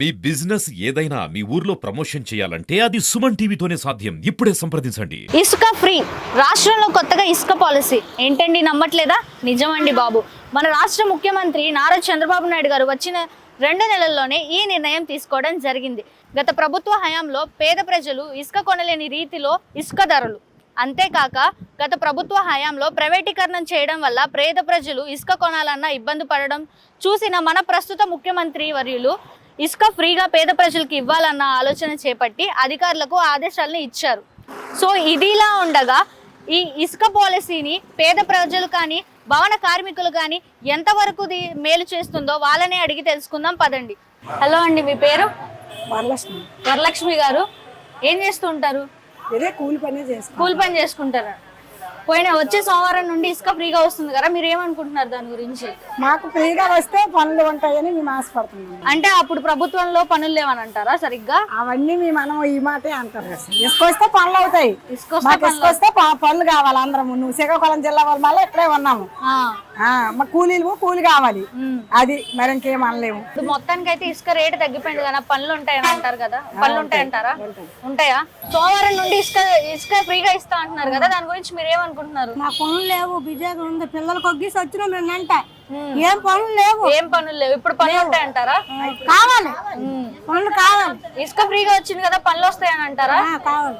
మీ business ఏదైనా మీ ఊర్లో promotion చేయాలంటే అది సుమన్ టీవీతోనే సాధ్యం. ఇప్పుడే సంప్రదించండి. ఇసుక ఫ్రీ రాష్ట్రంలో కొత్తగా ఇసుక పాలసీ ఏంటండి, నమ్మట్లేదా? నిజమండి బాబు. మన రాష్ట్ర ముఖ్యమంత్రి నారా చంద్రబాబు నాయుడు గారు వచ్చిన 2 నెలల్లోనే ఈ నిర్ణయం తీసుకోవడం జరిగింది. గత ప్రభుత్వ హయాంలో పేద ప్రజలు ఇసుక కొనలేని రీతిలో ఇసుక ధరలు, అంతేకాక గత ప్రభుత్వ హయాంలో ప్రైవేటీకరణం చేయడం వల్ల పేద ప్రజలు ఇసుక కొనాలన్న ఇబ్బంది పడడం చూసిన మన ప్రస్తుత ముఖ్యమంత్రి వర్యులు ఇసుక ఫ్రీగా పేద ప్రజలకు ఇవ్వాలన్న ఆలోచన చేపట్టి అధికారులకు ఆదేశాలను ఇచ్చారు. సో ఇదిలా ఉండగా ఈ ఇసుక పాలసీని పేద ప్రజలు కానీ భవన కార్మికులు కానీ ఎంతవరకు మేలు చేస్తుందో వాళ్ళనే అడిగి తెలుసుకుందాం పదండి. హలో అండి, మీ పేరు? వరలక్ష్మి. వరలక్ష్మి గారు ఏం చేస్తూ ఉంటారు? కూలి పని చేసుకుంటారా? వచ్చే సోమవారం నుండి ఇసుక ఫ్రీగా వస్తుంది కదా, మీరు ఏమనుకుంటున్నారు దాని గురించి? మాకు ఫ్రీగా వస్తే పనులు ఉంటాయని మేము ఆశపడుతున్నాం. అంటే అప్పుడు ప్రభుత్వంలో పనులు లేవని అంటారా? సరిగ్గా అవన్నీ మనం ఈ మాటే అంటారు. ఇసుక వస్తే పనులు అవుతాయి. ఇసుక వస్తే పనులు కావాలి. అందరం నువ్వు శ్రీకాకుళం జిల్లా వాళ్ళ మళ్ళీ ఇక్కడే ఉన్నాము. మా కూలీ కావాలి. అది మరి ఇంకేం అనలేము. మొత్తానికి అయితే ఇసుక రేటు తగ్గిపోయింది కదా, పనులు ఉంటాయని అంటారు కదా, పనులు ఉంటాయంటారా? ఉంటాయా? సోమవారం నుండి ఇసుక ఫ్రీగా ఇస్తా అంటున్నారు కదా, దాని గురించి మీరు ఏమనుకుంటున్నారు? మా పనులు లేవు, బిజీగా ఉంది. పిల్లలకు ఒగ్గేసి వచ్చినా మేము అంట ఏం పనులు లేవు. ఇప్పుడు పనులు ఉంటాయంటారా? కావాలి, పనులు కావాలి. ఇసుక ఫ్రీగా వచ్చింది కదా, పనులు వస్తాయని అంటారా? కావాలి.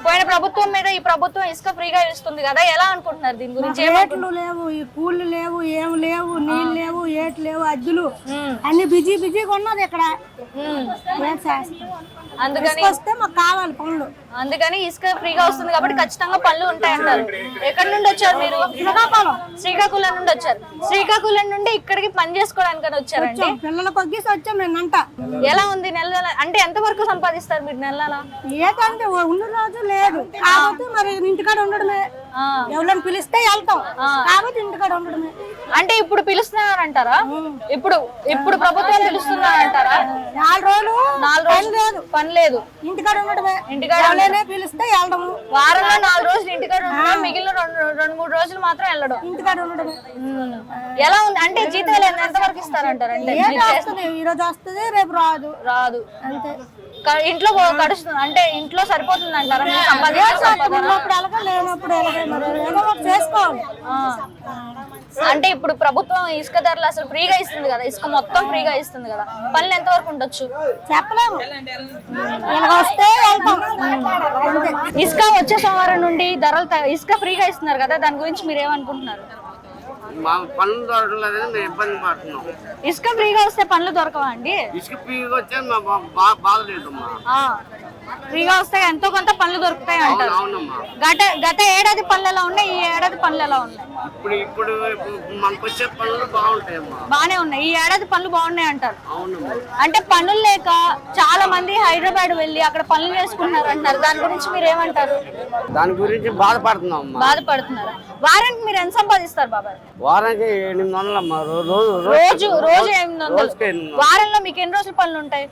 పోయిన ప్రభుత్వం మీద ఈ ప్రభుత్వం ఇసుక ఫ్రీగా ఇస్తుంది కదా, ఎలా అనుకుంటున్నారు దీని గురించి? ఏట్లు లేవు, ఈ కూళ్ళు లేవు, ఏం లేవు, నీళ్ళు లేవు, ఏట్లు లేవు, అద్దులు అన్ని బిజీగా ఉన్నది ఇక్కడ. అందుకని వస్తే మాకు కావాలి పనులు. అందుకని ఇసుక ఫ్రీగా వస్తుంది కాబట్టి ఖచ్చితంగా పనులు ఉంటాయంటారు. ఎక్కడి నుండి వచ్చారు మీరు? శ్రీకాకుళం నుండి వచ్చారు. శ్రీకాకుళం నుండి ఇక్కడికి పని చేసుకోవడానికి వచ్చారండి. పిల్లలకు ఒగ్గేసి వచ్చాం మేమంట. ఎలా ఉంది నెల? అంటే ఎంత వరకు సంపాదిస్తారు మీరు నెల? ఏదంటే ఉన్న రోజు లేదు కాబట్టి మరి ఇంటికాడ ఉండడమే. ఎవరైనా పిలిస్తే వెళ్తాం కాబట్టి ఇంటికాడ ఉండడమే. అంటే ఇప్పుడు పిలుస్తున్నారంటారా? ఇప్పుడు ప్రభుత్వం పిలుస్తున్నారంటారా? 4 రోజులు పని లేదు, ఇంటికాడ ఉండడమే. ఇంటికాడ పిలిస్తే వెళ్ళడము. వారంలో 4 రోజులు ఇంటికాడ ఉండడం, మిగిలిన 2-3 రోజులు మాత్రం వెళ్ళడం. ఇంటికాడ ఉండడమే. ఎలా ఉంది? అంటే జీతాలు ఎంత వరకు ఇస్తారంటారు? అంటే ఈ రోజు వస్తుంది, రేపు రాదు అంతే. ఇంట్లో గడుస్తుంది అంటే ఇంట్లో సరిపోతుంది అంటారా? చేసుకోవాలి. అంటే ఇప్పుడు ప్రభుత్వం ఇసుక ధరలు అసలు ఫ్రీగా ఇస్తుంది కదా, ఇసుక మొత్తం ఫ్రీగా ఇస్తుంది కదా, పనులు ఎంత వరకు ఉండొచ్చు చెప్పలేము. ఇసుక వచ్చే సోమవారం నుండి ధరలు ఇసుక ఫ్రీగా ఇస్తున్నారు కదా, దాని గురించి మీరు ఏమనుకుంటున్నారు? పనులు దొరకలేదని మేము ఇబ్బంది పడుతున్నాం. ఇసుక ఫ్రీగా వస్తే పనులు దొరకవా అండి? ఇసుక ఫ్రీగా వచ్చే బాధలేదు. ఫ్రీగా వస్తే ఎంతో కొంత పనులు దొరుకుతాయి అంటారు. గత ఏడాది పనులు ఎలా ఉన్నాయి, ఈ ఏడాది పనులు ఎలా ఉన్నాయి? ఇప్పుడు మనకు వచ్చే పనులు బాగుంటాయమ్మా. బానే ఉన్నాయి, ఈ ఏడాది పనులు బాగున్నాయి అంటారు. అంటే పనులు లేక చాలా మంది హైదరాబాద్ వెళ్ళి అక్కడ పనులు చేసుకుంటున్నారు అంటారు, దాని గురించి మీరు ఏమంటారు? దాని గురించి బాధపడుతున్నాం. బాధపడుతున్నారు. వారానికి మీరు ఎంత సంపాదిస్తారు బాబాయ్? వారానికి 800 అమ్మా. రోజు 800. వారంలో మీకు ఎన్ని రోజులు పనులు ఉంటాయి?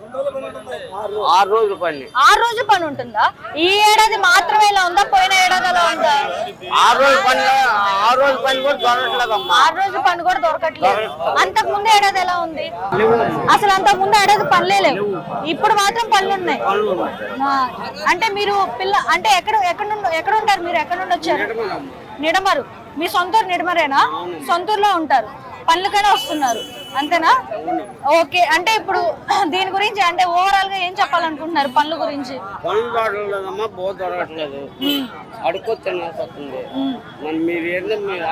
6 రోజులు పని. 6 రోజులు పని ఉంటుందా? ఈ ఏడాది మాత్రమే ఇలా ఉందా, పోయిన ఏడాది అలా ఉందా? 6 రోజులు పని కూడా దొరకట్లేదమ్మా. 6 రోజులు పని కూడా దొరకట్లేదు. అంతకు ముందు ఏడాది ఎలా ఉంది? అసలు అంతకు ముందు ఏడాది పనులే లేవు, ఇప్పుడు మాత్రం పనులు ఉన్నాయి. అంటే మీరు అంటే ఎక్కడ ఉంటారు మీరు? ఎక్కడ నుండి వచ్చారు? నిడమరు. మీ సొంతూరు నిడమరేనా? సొంతూరులో ఉంటారు, పనులకైనా వస్తున్నారు అంతేనా? ఓకే. అంటే ఇప్పుడు దీని గురించి అంటే ఓవరాల్ గా ఏం చెప్పాలనుకుంటున్నారు పనుల గురించి? పనులు దొరకలేదమ్మా, దొరకట్లేదు, అడుక్కొచ్చింది. మరి మీరు ఏంటో మీరు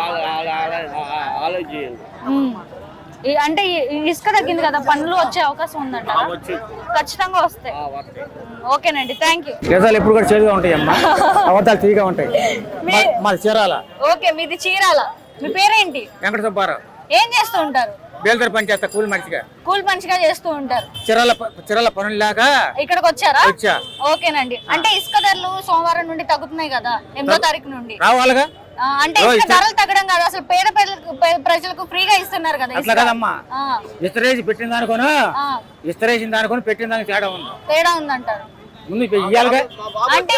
ఆలోచించండి. అంటే ఇసుక తగ్గింది కదా, పనులు వచ్చే అవకాశం ఉందంట? ఖచ్చితంగా వస్తాయి. ఓకేనండి, థ్యాంక్ యూ. కేసాలు ఎప్పుడు కూడా చేదుగా ఉంటాయి అమ్మా, అబద్ధాలు తీగా ఉంటాయి. మాది చీరాల. ఓకే, మీది చీరాల. మీ పేరేంటి? వెంకట సుబ్బారావు. ఏం చేస్తూ ఉంటారు? బేల్దారి పని చేస్తా, కూలి మనిషిగా చేస్తూ ఉంటారు. చీరాల పనులు లేక ఇక్కడికి వచ్చారా? ఓకేనండి. అంటే ఇసుక ధరలు సోమవారం నుండి తగ్గుతున్నాయి కదా, 8వ తారీఖు నుండి రావాలిగా. అంటే ఇసుక ధరలు తగ్గడం కాదు, అసలు పేద ప్రజలకు ఫ్రీగా ఇస్తున్నారు కదా. అట్లా కదమ్మా, ఇస్తరేసి పెట్టిన దానికోను ఇస్తరేసిన దానికోను పెట్టిన దానికి తేడా ఉందంటారు. ముందు ఇవ్వాలిగా. అంటే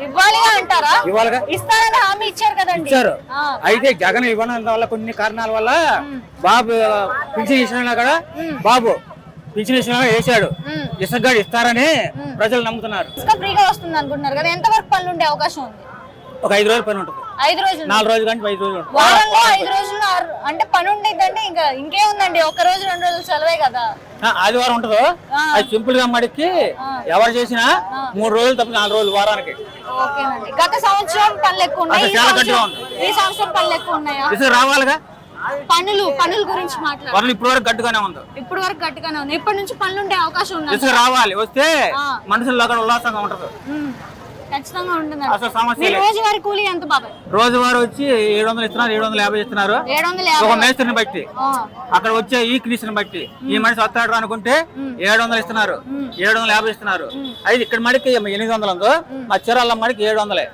ఇవ్వాలిగా అంటారా? ఇస్తారని హామీ ఇచ్చారు కదండి. ఇచ్చారు. అయితే జగన్ ఇవ్వడం వల్ల కొన్ని కారణాల వల్ల బాబు పింఛన్ ఇచ్చినా కూడా బాబు పింఛన్ వేసాడు, ఇసుక ఇస్తారని ప్రజలు నమ్ముతున్నారు. ఇసుక ఫ్రీగా వస్తుంది అనుకుంటున్నారు కదా, ఎంత వరకు పనులు ఉండే అవకాశం ఉంది? ఒక 5 రోజులు పని ఉంటుంది, 5 రోజులు, 4 రోజులు కానీ 5 రోజులు ఉంటుంది. వారంలో 5 రోజులు అంటే పని ఉండేది అంటే ఇంకా ఇంకేముందండి, ఒక రోజు 2 రోజులు సెలవే కదా. ఆదివారం ఉంటుందో అది సింపుల్ గా మడికి ఎవరు చేసినా 3 రోజులు తప్ప 4 రోజులు వారానికి. ఓకేనండి. గత సంవత్సరం పనులు ఎక్కువ ఉన్నాయి, ఈ సంవత్సరం పనులు ఎక్కువ ఉన్నాయా? ఇసుక రావాలిగా. పనుల గురించి మాట్లాడాలి. ఇప్పుడు వరకు గట్టుగానే ఉంది, ఇప్పుడు వరకు గట్టిగానే ఉంది. ఇప్పటి నుంచి పనులు ఉండే అవకాశం ఉంది. ఇసుక రావాలి, వస్తే మనుషుల్లో కూడా ఉల్లాసంగా ఉంటది. ఖచ్చితంగా ఉంటుంది. అసలు సమస్య లేదు. రోజువారీ కూలీ ఎంత బాబాయ్? రోజువారీ వచ్చి 700 ఇస్తున్నారు, 750 ఇస్తున్నారు. 750 ఒక మేస్త్రిని బట్టి, అక్కడ వచ్చే ఈ క్లీస్ని బట్టి. ఈ మనిషి వస్తాడు అనుకుంటే 700 ఇస్తున్నారు, 750 ఇస్తున్నారు. అయితే ఇక్కడ మడికి 800 ఉందో, మా చీరాల మడికి 700.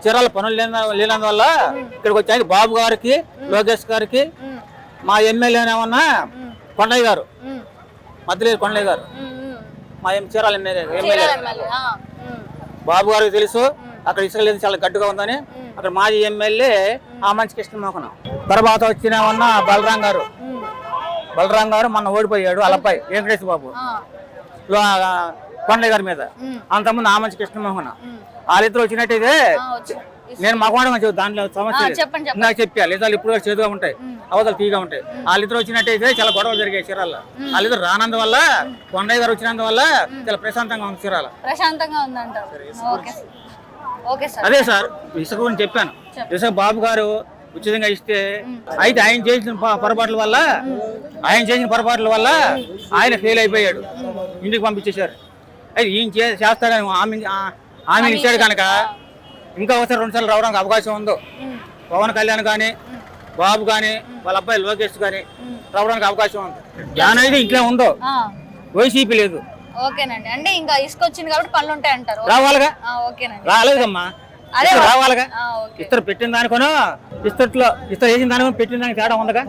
చీరాల పనులు లేనందువల్ల ఇక్కడికి వచ్చి బాబు గారికి, లోకేష్ గారికి, మా ఎమ్మెల్యేనేమన్నా కొండయ్య గారు, మధ్యలేరు కొండయ్య గారు, మా చీరాల ఎమ్మెల్యే బాబు గారికి తెలుసు అక్కడ ఇసుక లేదు, చాలా గట్టుగా ఉందని. అక్కడ మాజీ ఎమ్మెల్యే ఆమంచి కృష్ణమోహన్. తర్వాత వచ్చినామన్నా బలరాం గారు మొన్న ఓడిపోయాడు, అలబ్బాయి వెంకటేశ్వర బాబు కొండయ్య గారి మీద. అంతకుముందు ఆమంచి కృష్ణమోహన్. వాళ్ళిద్దరు వచ్చినట్టయితే నేను మగవాడు దాంట్లో సమస్య నాకు చెప్పాలి, లేదా ఇప్పుడు చేదుగా ఉంటాయి, అవతలు తీగా ఉంటాయి. వాళ్ళిద్దరు వచ్చినట్టయితే చాలా గొడవలు జరిగాయి చీరాల. వాళ్ళిద్దరు రానందువల్ల, కొండయ్య గారు వచ్చినందువల్ల చాలా ప్రశాంతంగా ఉంది చీరాల. ప్రశాంతంగా ఉందంటారు. అదే సార్ ఇసుక గురించి చెప్పాను. ఇసుక బాబు గారు ఉచితంగా ఇస్తే, అయితే ఆయన చేసిన పొరపాట్ల వల్ల ఆయన ఫెయిల్ అయిపోయాడు, ఇంటికి పంపించేశారు. అయితే ఈయన చేస్తాడని ఆమె ఇచ్చాడు కనుక ఇంకా ఒకసారి 2 సార్లు రావడానికి అవకాశం ఉందో. పవన్ కళ్యాణ్ కానీ, బాబు కానీ, వాళ్ళ అబ్బాయి లోకేష్ కానీ రావడానికి అవకాశం ఉంది. జ్ఞానం అయితే ఇంట్లో ఉందో, వైసీపీ లేదు. ఓకేనండి. అంటే ఇంకా ఇసుక వచ్చింది కాబట్టి పనులు ఉంటాయి అంటారు. రావాలిగా. ఓకేనండి. రాలేదమ్మా, రావాలిగా. ఇస్తారు పెట్టిన దానికోనో ఇస్తట్లో ఇస్తారు వేసిన దానికో పెట్టిన దానికి తేడా ఉందగా.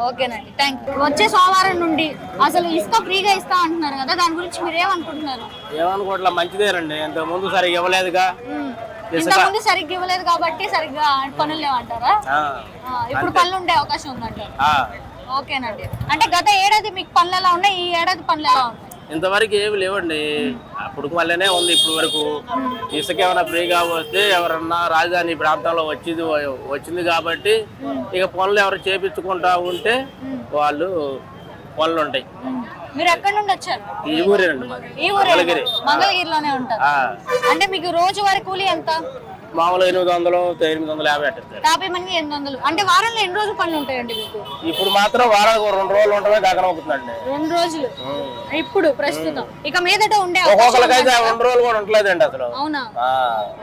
ఓకేనండి, థ్యాంక్ యూ. వచ్చే సోమవారం నుండి అసలు ఇసుక ఫ్రీగా ఇస్తా అంటున్నారు కదా, దాని గురించి మీరు ఏమనుకుంటున్నారు? ఏమనుకోవట్లా, మంచిదేనండి. ఇంత ముందు సరిగ్గా ఇవ్వలేదుగా, ఇంతకుముందు సరిగ్గా ఇవ్వలేదు కాబట్టి సరిగ్గా పనులు లేవంటారా? ఇప్పుడు పనులు ఉండే అవకాశం ఉందంటారు. ఓకేనండి. అంటే గత ఏడాది మీకు పనులు ఎలా ఉన్నాయి, ఈ ఏడాది పనులు ఎలా ఉన్నాయి? ఇంతవరకు ఏమి లేవండి, అప్పుడు వల్లనే ఉంది. ఇప్పుడు వరకు ఇసుక ఏమైనా ఫ్రీగా వస్తే ఎవరన్నా రాజధాని ప్రాంతంలో వచ్చింది కాబట్టి ఇక పనులు ఎవరు చేపించుకుంటా ఉంటే వాళ్ళు పనులు ఉంటాయి. మీరు ఎక్కడి నుండి వచ్చారు? ఈ ఊరేనండి, ఈ ఊరే, మంగళగిరిలోనే ఉంటారు. అంటే మీకు రోజువారీ కూలీ ఎంత? మామూలు 800, 850 అట్టారు. 50 మంది 800. అంటే వారంలో ఎన్ని రోజులు పనులు ఉంటాయండి మీకు? ఇప్పుడు మాత్రం వారానికి 2 రోజులు ఉండమే గగనం అవుతుందండి. 2 రోజులు ఇప్పుడు ప్రస్తుతం. ఇక మీదట ఉండే ఒక్కొక్కరికైతే 2 రోజులు కూడా ఉండలేదండి అసలు. అవునా?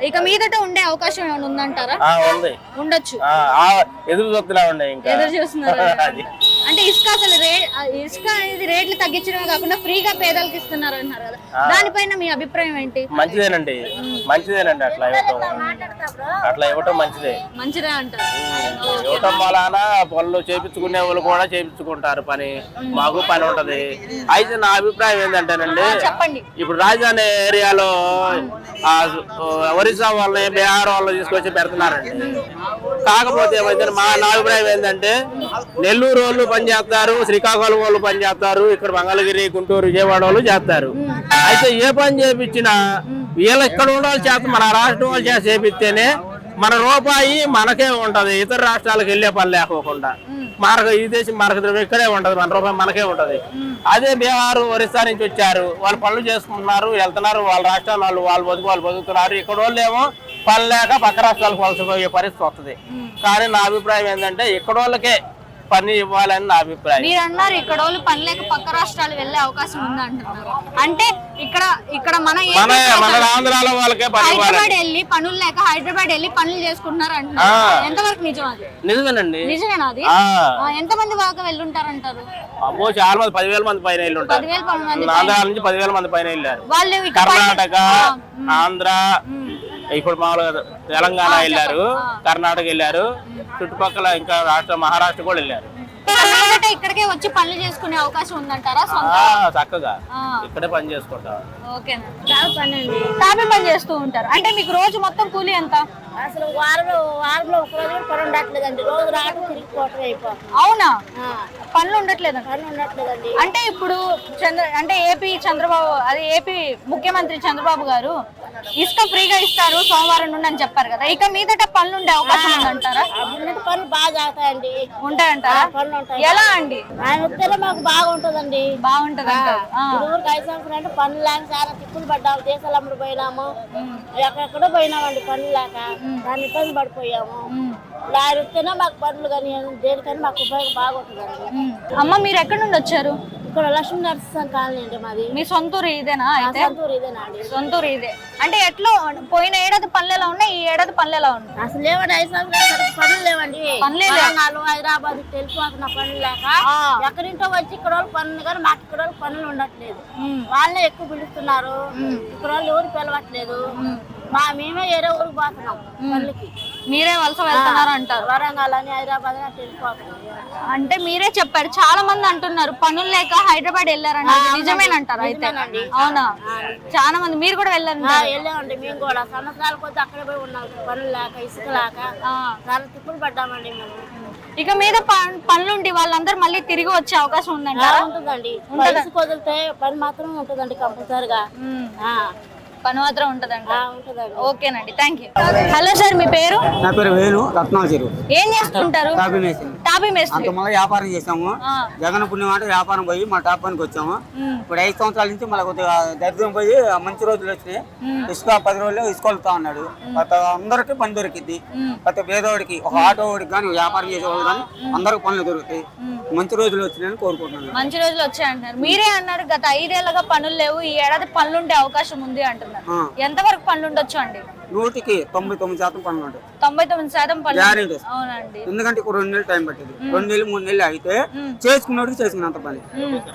ఇక మీదట ఉండే అవకాశం ఏమైనా ఉందంటారా? ఉంది, ఉండొచ్చు. ఎదురు చూస్తున్నా ఉండే, ఇంకా ఎదురు చూస్తున్నారు. అంటే ఇసుక అసలు ఇసుక అనేది రేట్లు తగ్గించడమే కాకుండా ఫ్రీగా పేదలకు ఇస్తున్నారు అంటున్నారు కదా, దానిపైన మీ అభిప్రాయం ఏంటి? మంచిదేనండి, మంచిదేనండి. అట్లా ఇవ్వటం మంచిదే అంటారు. ఇవ్వటం వలన పనులు చేపించుకునే వాళ్ళు కూడా చేపించుకుంటారు, పని మాకు పని ఉంటది. అయితే నా అభిప్రాయం ఏంటంటేనండి, చెప్పండి. ఇప్పుడు రాజధాని ఏరియాలో ఒరిస్సా వాళ్ళని, బీహార్ వాళ్ళని తీసుకొచ్చి పెడుతున్నారండి. కాకపోతే నా అభిప్రాయం ఏంటంటే, నెల్లూరు వాళ్ళు పని చేస్తారు, శ్రీకాకుళం వాళ్ళు పని చేస్తారు, ఇక్కడ మంగళగిరి, గుంటూరు, విజయవాడ వాళ్ళు చేస్తారు. అయితే ఏ పని చేపించినా వీళ్ళు ఇక్కడ ఉండాలి చేత, మన రాష్ట్రం వాళ్ళు చేసి చేపిస్తేనే మన రూపాయి మనకే ఉంటది, ఇతర రాష్ట్రాలకు వెళ్ళే పని లేకోకుండా. మనకు ఈ దేశం మనకు ఇక్కడే ఉంటది, మన రూపాయి మనకే ఉంటది. అదే బీహార్, ఒరిస్సా నుంచి వచ్చారు, వాళ్ళు పనులు చేసుకుంటున్నారు, వెళ్తున్నారు, వాళ్ళ రాష్ట్రాలు వాళ్ళు బతుకుతున్నారు. ఇక్కడ వాళ్ళు ఏమో పని లేక పక్క రాష్ట్రాలకు వలసపోయే పరిస్థితి వస్తుంది. కానీ నా అభిప్రాయం ఏంటంటే, ఇక్కడ వాళ్ళకే పని ఇవ్వాలని నా అభిప్రాయం. మీరు అన్నారు ఇక్కడ వాళ్ళు పని లేక పక్క రాష్ట్రాలు వెళ్ళే అవకాశం ఉంది అంటున్నారు. అంటే ఇక్కడ మన ఆంధ్రాలో వాళ్ళకే హైదరాబాద్ వెళ్ళి పనులు లేక హైదరాబాద్ వెళ్ళి పనులు చేసుకుంటున్నారు అంటున్నారు. ఎంతవరకు నిజం అది? నిజమేనండి. నిజమేనా అది? ఎంత మంది బాగా వెళ్ళుంటారంటారు? అమ్మో, చాలా మంది, 10,000 మంది పైన వెళ్ళుంటారు. ఆంధ్ర నుంచి 10,000 మంది పైన వెళ్ళారు. కర్ణాటక, ఆంధ్ర, ఇప్పుడు మామూలుగా తెలంగాణ వెళ్ళారు, కర్ణాటక వెళ్ళారు, చుట్టుపక్కల ఇంకా మహారాష్ట్ర కూడా వెళ్ళారు. ఇక్కడికే వచ్చి పనులు చేసుకునే అవకాశం ఉందంటారా? చక్కగా ఇక్కడే పని చేసుకుంటారు. తాపీ పని చేస్తూ ఉంటారు. అంటే మీకు రోజు మొత్తం కూలీ ఎంత? అసలు వారంలో ఒక రోజు పని ఉండట్లేదండి. రోజు రావడం తిరిగిపోవటం అయిపోతుంది. అవునా? పనులు ఉండట్లేదు. పని ఉండట్లేదండి. అంటే ఇప్పుడు ఏపీ ముఖ్యమంత్రి చంద్రబాబు గారు ఇసుక ఫ్రీగా ఇస్తారు సోమవారం నుండి అని చెప్పారు కదా, ఇక మీదట పనులు ఉండే అవకాశం ఉందంటారా? అప్పుడు పనులు బాగా జరుగుతాయండి. ఉంటాయంటారా? పనులు ఉంటాయి. ఎలా అండి? ఆయన వస్తేనే మాకు బాగుంటదండి. బాగుంటది. ఊరికి 5 సంవత్సరాలు అంటే పనులు లేక చాలా తిప్పులు పడ్డాము. దేశాలు అమ్ముడు పోయినాము, ఎక్కడెక్కడో పోయినామండి పనులు లేక. దాన్ని ఇబ్బంది పడిపోయాము. ఆయన వస్తేనే మాకు పనులు కానీ దేనికని మాకు ఉపయోగం బాగుంటుందండి. అమ్మ మీరు ఎక్కడి నుండి వచ్చారు? ఇక్కడ లక్ష్మీ నరసింహ కాలనీ అండి మాది. మీ సొంతూరు ఇదేనా? అయితే సొంతూరు ఇదేనా అండి? సొంతూరు ఇదే. అంటే ఎట్లా పోయిన ఏడాది పనులు ఎలా ఉన్నాయి, ఈ ఏడాది పనులు ఎలా ఉన్నాయి? అసలు లేవండి. 5 సంవత్సరాలు పనులు లేవండి. తెలంగాణ హైదరాబాద్ వెళ్ళిపోతున్న పనులు లేక ఎక్కడింటో వచ్చి ఇక్కడ వాళ్ళు పనులు కానీ మాకు ఇక్కడ వాళ్ళు పనులు ఉండట్లేదు. వాళ్ళే ఎక్కువ పిలుస్తున్నారు. ఇక్కడ వాళ్ళు ఊరు పిలవట్లేదు. మేమే వేరే ఊరికి పోతున్నాం పనులకి. మీరే వలస వెళ్తున్నారు అంటారు. వరంగల్ అని హైదరాబాద్ అని వెళ్ళిపోతున్నాం. అంటే మీరే చెప్పారు, చాలా మంది అంటున్నారు పనులు లేక హైదరాబాద్ వెళ్ళారంట. నిజమేనంటారు అయితే? అవునా? చాలా మంది. మీరు కూడా వెళ్ళారు? వెళ్ళామండి. మేము కూడా సంవత్సరాల కొద్ది అక్కడే పోయి ఉన్నాం. పనులు లేక ఇసుక లేక చాలా తిప్పులు పడ్డామండి మేము. ఇక మీద పనులుండి వాళ్ళందరూ మళ్ళీ తిరిగి వచ్చే అవకాశం ఉందంటారా? ఉంటుందండి. ఇసుక వదిలితే పని మాత్రం ఉంటుందండి కంపల్సరిగా. పని మాత్రం ఉంటదండి. ఉంటుందండి. ఓకేనండి, థ్యాంక్ యూ. హలో సార్, మీ పేరు? నా పేరు వేణు, రత్నాల చెరువు. ఏం చేస్తుంటారు? టాపీ మేస్త్రి. అంత మళ్ళీ వ్యాపారం చేసాము. జగన్ పుణ్యం అంటే వ్యాపారం పోయి మా టాప్ పనికి వచ్చాము. ఇప్పుడు 5 సంవత్సరాల నుంచి మళ్ళీ కొద్దిగా దరిద్రం పోయి మంచి రోజులు వచ్చినాయి. ఇసుక 10 రోజుల్లో ఇసుకొలుతా అన్నాడు. అందరికి పని దొరికింది. ప్రతి పేదవాడికి, ఒక ఆటో వాడికి కానీ, వ్యాపారం చేసేవాళ్ళు కానీ అందరికి పనులు దొరుకుతాయి. మంచి రోజులు వచ్చినాయని కోరుకుంటున్నాను. మంచి రోజులు వచ్చాయి అంటున్నారు. మీరే అన్నారు గత 5 ఏళ్ళగా పనులు లేవు, ఈ ఏడాది పనులుండే అవకాశం ఉంది అంటున్నారు. ఎంత వరకు పనులు ఉండొచ్చు అండి? 100కి 99% పనులు ఉంటాయి. 99% పనులు. అవునండి. ఎందుకంటే 2 నెలలు టైం పట్టింది. 2 నెలలు 3 నెలలు అయితే చేసుకున్నోడికి చేసుకున్నంత పని.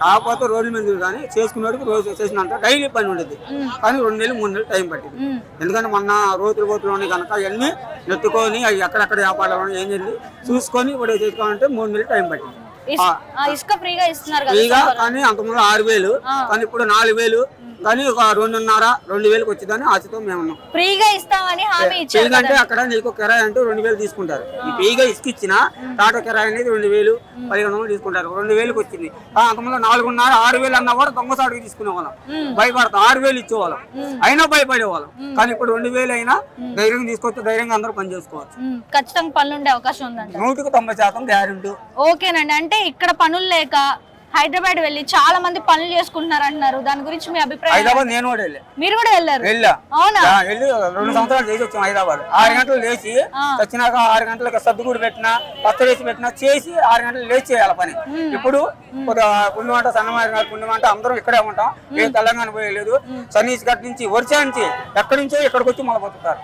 కాకపోతే రోడ్ల మీద కానీ చేసుకున్నోడికి రోజు చేసినంత డైలీ పని ఉండేది. కానీ 2 నెలలు 3 నెలలు టైం పట్టింది. ఎందుకంటే మొన్న రోజులు ఉన్నాయి కనుక అవన్నీ నెట్టుకొని అవి ఎక్కడెక్కడ వ్యాపారాలు ఏం చేయాలి చూసుకొని ఇప్పుడు చేసుకోవాలంటే 3 నెలలు టైం పట్టింది. ఇసుక ఫ్రీగా ఇస్తున్నారు కదా? ఫ్రీగా కానీ అంతకుముందు 6,000 కానీ ఇప్పుడు 4,000 కానీ ఒక 2,500 2,000కి వచ్చిందని ఆశతో మేము ఉన్నాం. ఫ్రీగా ఇస్తామని హామీ ఇచ్చారు. అంటే అక్కడ నీకు కిరాయి అంటే 2,000 తీసుకుంటారు. ఈ ఫ్రీగా ఇసుకిచ్చిన టాటా కిరాయి అనేది 2,000 1,500 తీసుకుంటారు. 2,000కి వచ్చింది. అంతకుముందు 4,500 6,000 అన్నా కూడా దొంగసాటుకి తీసుకునే వాళ్ళం. భయపడతాం. 6,000 ఇచ్చేవాళ్ళం అయినా భయపడేవాళ్ళం. కానీ ఇప్పుడు 2,000 అయినా ధైర్యంగా తీసుకొచ్చి ధైర్యంగా అందరూ పని చేసుకోవచ్చు. ఖచ్చితంగా పనులు ఉండే అవకాశం ఉందండి. 100కి 90% గ్యారెంటీ. ఓకేనండి. అంటే ఇక్కడ పనులు లేక హైదరాబాద్ వెళ్ళి చాలా మంది పనులు చేసుకుంటున్నారు అంటున్నారు. దాని గురించి మీ అభిప్రాయం? హైదరాబాద్ నేను కూడా వెళ్ళా. మీరు కూడా వెళ్ళారు? అవునా? వెళ్ళి 2 సంవత్సరాలు చేసి వచ్చాం. హైదరాబాద్ 6 గంటలు లేచి వచ్చినాక 6 గంటలకు సర్దుగూడు పెట్టినా పచ్చడి వేసి పెట్టినా చేసి 6 గంటలు లేచి చేయాలి పని. ఇప్పుడు పుణ్యమంట సన్నమారి పుణ్యమంట అందరం ఇక్కడే ఉంటాం. ఏ తెలంగాణ పోయలేదు. సన్నీస్ గట్ నుంచి ఒరిసా నుంచి ఎక్కడి నుంచో ఇక్కడికి వచ్చి మళ్ళీ బతుకుతారు.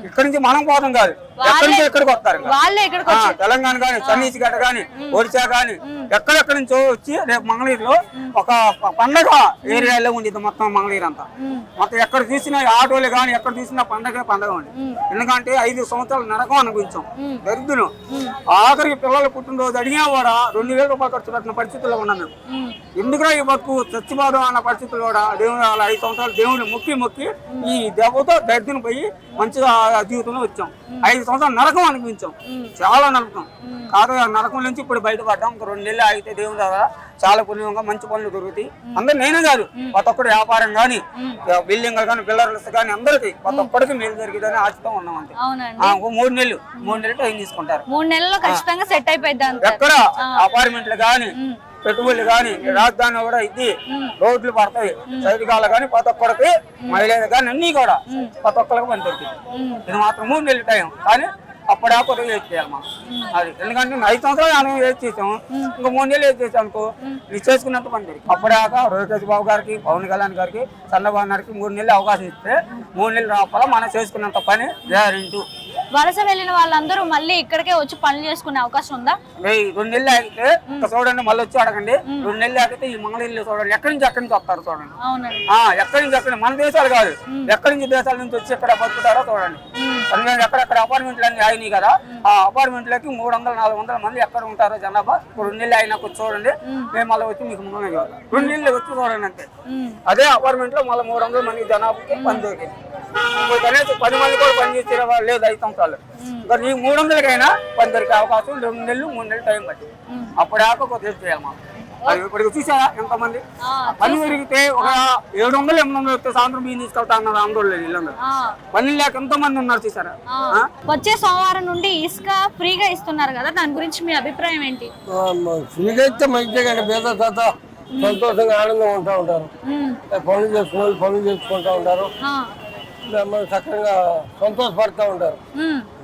ఇక్కడ నుంచి మనం పోతాం కాదు, ఎక్కడి నుంచో ఇక్కడికి వస్తారు. తెలంగాణ గాని సన్నీస్ గట్ట గాని ఒరిసా గాని ఎక్కడెక్కడి నుంచో వచ్చి మంగళగిరిలో ఒక పండగ ఏరియాలో ఉండేది. మొత్తం మంగళగిరి అంతా మొత్తం ఎక్కడ చూసినా ఆటోలు కానీ ఎక్కడ చూసినా పండగ ఉంది. ఎందుకంటే 5 సంవత్సరాలు నరకం అనుభవించాం. దరిద్రం. ఆఖరికి పిల్లలు పుట్టినరోజు అడిగినా కూడా 2,000 రూపాయలు ఖర్చు పెట్టిన పరిస్థితుల్లో ఉన్నాం మేము. ఎందుకురా ఈ బతుకు చచ్చిపోదాం అన్న పరిస్థితుల్లో కూడా దేవుడు 5 సంవత్సరాలు దేవుడిని మొక్కి ఈ దెబ్బతో దరిద్రం పోయి మంచిగా జీవితంలో వచ్చాం. 5 సంవత్సరాలు నరకం అనిపించాం. చాలా నరకం కాదు. నరకం నుంచి ఇప్పుడు బయటపడ్డాం. 2 నెలలు ఆగితే దేవుని ద్వారా చాలా పుణ్యంగా మంచి పనులు దొరుకుతాయి. అందరు నేనే కాదు, ప్రతి ఒక్కటి వ్యాపారం కానీ బిల్డింగ్ కానీ బిల్డర్స్ కానీ అందరికి ప్రతి ఒక్కరికి మేలు జరిగిందని ఆశతో ఉన్నాం. అంతే. 3 నెలలు టైం తీసుకుంటారు. 3 నెలల్లో ఖచ్చితంగా సెట్ అయిపోయింది. ఎక్కడ అపార్ట్మెంట్లు కానీ పెట్టుబడులు కానీ రాజధాని కూడా ఇది రోడ్లు పడతాయి. సైనికాలు కానీ ప్రతి ఒక్కరికి మహిళలు కానీ అన్ని కూడా ప్రతి ఒక్కరికి పని దొరుకుతుంది. ఇది మాత్రం 3 నెలల టైం. కానీ అప్పుడే వేస్ట్ చేయాలి మనం. అది ఎందుకంటే 5 సంవత్సరాలు వేస్ట్ చేసాము. ఇంకా 3 నెలలు వేస్ట్ చేసాం అనుకో ఇది చేసుకున్నట్టు పని దొరికి. అప్పుడాక రోహిత్ బాబు గారికి పవన్ కళ్యాణ్ గారికి చంద్రబాబు గారికి 3 నెలలు అవకాశం ఇస్తే 3 నెలలు రావాల మనం చేసుకున్నంత పని గ్యారెంటీ. వలస వెళ్ళిన వాళ్ళందరూ మళ్ళీ ఇక్కడికే వచ్చి పనులు చేసుకునే అవకాశం ఉందా? 2 నెలలు ఆగితే చూడండి, మళ్ళీ వచ్చి అడగండి. 2 నెలలు ఆగితే ఈ మంగళగిరిలో చూడండి ఎక్కడి నుంచి వస్తారు చూడండి. ఎక్కడి నుంచి మన దేశాలు కాదు, ఎక్కడి నుంచి దేశాల నుంచి వచ్చి ఎక్కడ బతుకుతారో చూడండి. ఎక్కడెక్కడ అపార్ట్మెంట్లు అన్ని అయినాయి కదా, ఆ అపార్ట్మెంట్లకి 300-400 మంది ఎక్కడ ఉంటారో జనాభా. 2 నెలలు అయినా చూడండి. మేము మళ్ళీ వచ్చి మీకు ముందుగా చూడాలి. 2 నెలలు వచ్చి చూడండి అంతే. అదే అపార్ట్మెంట్ లో మళ్ళీ 300 మంది జనాభాకి పని దొరికింది. ఇప్పుడు కనీసం 10 మంది కూడా పని చేసే వాళ్ళు లేదు 5 సంవత్సరాలు. ఇంకా ఈ 300కైనా పని దొరికే అవకాశం 2 నెలలు 3 నెలలు టైం పట్టింది. అప్పుడాక ఒక టెస్ట్ చేయాలి మాకు. ఇప్పుడు చూసారా ఎంతమంది పని పెరిగితే ఒక 700 800 వస్తే సాయంత్రం బియ్యం తీసుకెళ్తా అన్నారు ఆందోళన వీళ్ళందరూ. పని లేక ఎంతో మంది ఉన్నారు చూసారా. వచ్చే సోమవారం నుండి ఇసుక ఫ్రీగా ఇస్తున్నారు కదా, దాని గురించి మీ అభిప్రాయం ఏంటి? ఫ్రీగా ఇస్తే మంచిగా పేద తాత సంతోషంగా ఆనందంగా ఉంటా ఉంటారు. పనులు చేసుకుంటా ఉంటారు. చక్కగా సంతోషపడతా ఉంటారు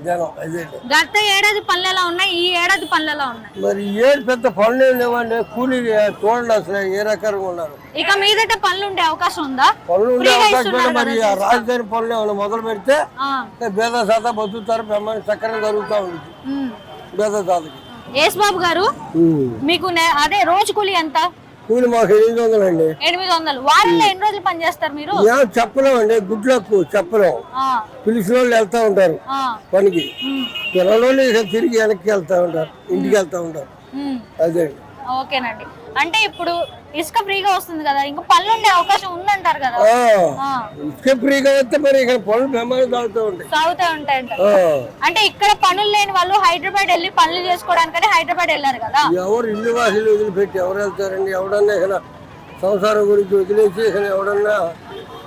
జనం. అదే గత ఏడాది పనులు ఎలా ఉన్నాయి, ఈ ఏడాది పనులు ఎలా ఉన్నాయి? మరి ఏడు పెద్ద పనులు లేవండి. కూలీ చూడండి అసలు ఏ రకంగా ఉన్నారు. ఇక మీదట పనులు ఉండే అవకాశం ఉందా? పనులు ఉండే అవకాశం మరి రాజధాని పనులు ఏమైనా మొదలు పెడితే పేద శాత బతుకుతారు. బ్రహ్మాండ చక్కగా జరుగుతూ ఉంటుంది పేద శాతకి. యేసు బాబు గారు, మీకు అదే రోజు కూలి ఎంత? కూలి మాకు 800 అండి. 800. వారంలో ఎన్ని రోజులు పని చేస్తారు మీరు? చెప్పలేం అండి, గుడ్లకు చెప్పలేం. పిలిచిన వాళ్ళు వెళ్తా ఉంటారు పనికి, పిల్లలు తిరిగి వెనక్కి వెళ్తా ఉంటారు, ఇంటికి వెళ్తా ఉంటారు. అదే. ఓకేనండి. అంటే ఇప్పుడు ఇసుక ఫ్రీగా వస్తుంది కదా, ఇంకా పనులు ఉండే అవకాశం ఉందంటారు కదా? ఇసుక ఫ్రీగా వస్తే మరి ఇక్కడ పనులు బ్రహ్మాండం సాగుతూ ఉంటాయి. అంటే ఇక్కడ పనులు లేని వాళ్ళు హైదరాబాద్ వెళ్ళి పనులు చేసుకోవడానికని హైదరాబాద్ వెళ్ళారు కదా. ఎవరు ఇల్లు వాసులు వదిలిపెట్టి ఎవరు వెళ్తారండి? ఎవడన్నా ఇక్కడ సంసారం గురించి వదిలేసి ఇక్కడ ఎవడన్నా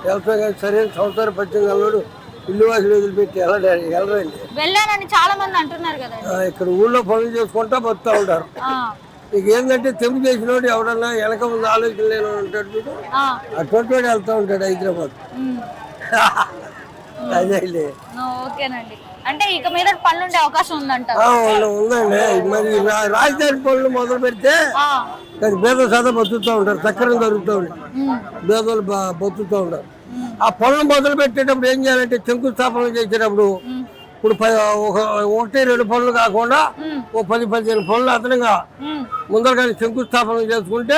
వెళ్తా కానీ సరైన సంసారం పచ్చింది అల్లుడు ఇల్లు వాసులు వదిలిపెట్టి వెళ్ళరండి. వెళ్ళానని చాలా మంది అంటున్నారు కదా. ఇక్కడ ఊళ్ళో పనులు చేసుకుంటా బతుకుతా ఉంటారు. నీకు ఏంటంటే తెంపు చేసిన వాడు ఎవడన్నా వెనక ముందు ఆలోచన లేని ఉంటాడు చూడు, అటువంటి వాడు వెళ్తా ఉంటాడు హైదరాబాద్. అదే. ఓకేనండి. అంటే ఇక మీద పనులు ఉండే అవకాశం ఉందంట? ఉందండి. మరి రాజధాని పనులు మొదలు పెడితే పేద శాతం బతుకుతూ ఉంటారు, చక్కరం జరుగుతూ ఉంటారు, పేదలు బతుకుతూ ఉంటారు. ఆ పనులు మొదలు పెట్టేటప్పుడు ఏం చేయాలంటే శంకుస్థాపన చేసేటప్పుడు ఇప్పుడు 1-2 పనులు కాకుండా 10-15 పనులు అదనంగా ముందర కానీ శంకుస్థాపన చేసుకుంటే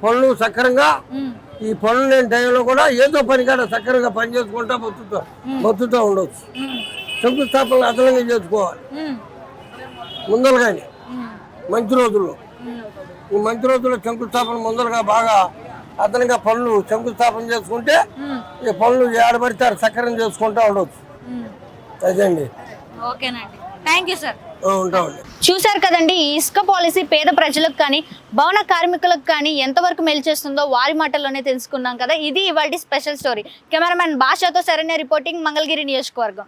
పనులు సక్రంగా ఈ పనులు లేని టైంలో కూడా ఏదో పని కాడ సక్రంగా పని చేసుకుంటా బతుకుతూ ఉండవచ్చు. శంకుస్థాపన అదనంగా చేసుకోవాలి ముందర కానీ మంచి రోజుల్లో. ఈ మంచి రోజుల్లో శంకుస్థాపన ముందరగా బాగా అదనంగా పనులు శంకుస్థాపన చేసుకుంటే ఈ పనులు ఏడబడితే సక్రం చేసుకుంటా ఉండవచ్చు. అదండి. ఓకేనండి, థ్యాంక్ యూ సార్. ఉంటామండి. చూశారు కదండి, ఈ ఇసుక పాలసీ పేద ప్రజలకు కానీ భవన కార్మికులకు కానీ ఎంతవరకు మేలు చేస్తుందో వారి మాటల్లోనే తెలుసుకున్నాం కదా. ఇది ఇవాల్టి స్పెషల్ స్టోరీ. కెమెరామెన్ భాషతో శరణ్య రిపోర్టింగ్, మంగళగిరి నియోజకవర్గం.